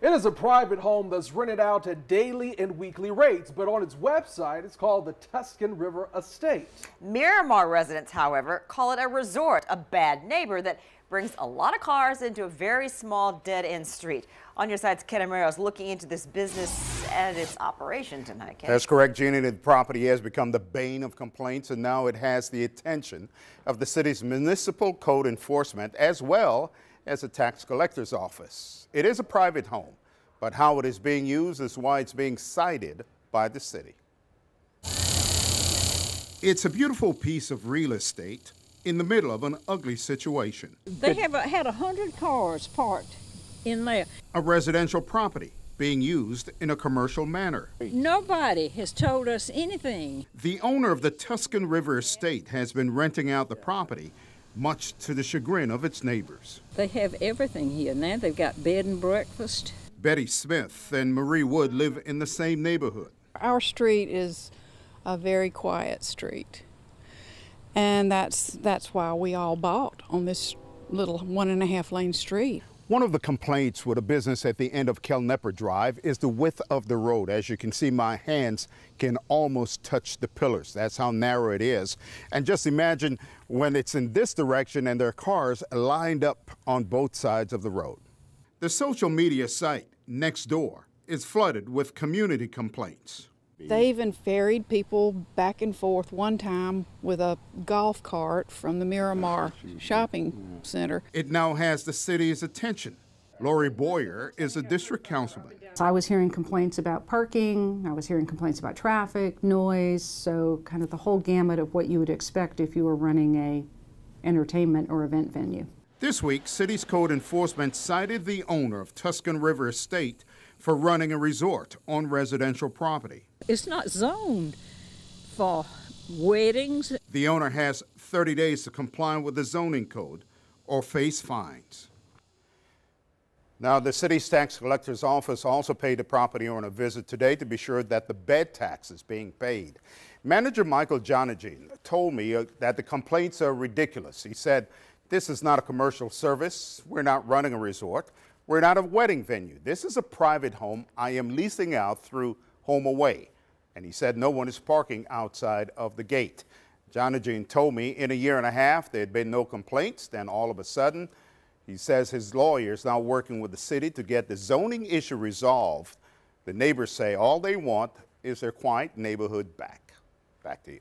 It is a private home that's rented out at daily and weekly rates, but on its website, it's called the Tuscan River Estate. Miramar residents, however, call it a resort, a bad neighbor that brings a lot of cars into a very small dead-end street. On your side's Ken Amaro is looking into this business and its operation tonight. Ken. That's correct, Jeannie. The property has become the bane of complaints, and now it has the attention of the city's municipal code enforcement as well as a tax collector's office. It is a private home, but how it is being used is why it's being cited by the city. It's a beautiful piece of real estate in the middle of an ugly situation. They had 100 cars parked in there. A residential property being used in a commercial manner. Nobody has told us anything. The owner of the Tuscan River Estate has been renting out the property, much to the chagrin of its neighbors. They have everything here now. They've got bed and breakfast. Betty Smith and Marie Wood live in the same neighborhood. Our street is a very quiet street, and that's why we all bought on this little 1.5 lane street. One of the complaints with a business at the end of Kelnepper Drive is the width of the road. As you can see, my hands can almost touch the pillars. That's how narrow it is. And just imagine when it's in this direction and there are cars lined up on both sides of the road. The social media site Nextdoor is flooded with community complaints. They even ferried people back and forth one time with a golf cart from the Miramar shopping center. It now has the city's attention. Lori Boyer is a district councilman. I was hearing complaints about parking, I was hearing complaints about traffic, noise, so kind of the whole gamut of what you would expect if you were running a entertainment or event venue. This week, city's code enforcement cited the owner of Tuscan River Estate for running a resort on residential property. It's not zoned for weddings. The owner has 30 days to comply with the zoning code or face fines. Now, the city's tax collector's office also paid the property owner a visit today to be sure that the bed tax is being paid. Manager Michael Jonagin told me that the complaints are ridiculous. He said, "This is not a commercial service. We're not running a resort. We're not a wedding venue. This is a private home I am leasing out through Home Away." And he said no one is parking outside of the gate. Jonagin told me in a year and a half there had been no complaints. Then all of a sudden, he says his lawyer is now working with the city to get the zoning issue resolved. The neighbors say all they want is their quiet neighborhood back. Back to you.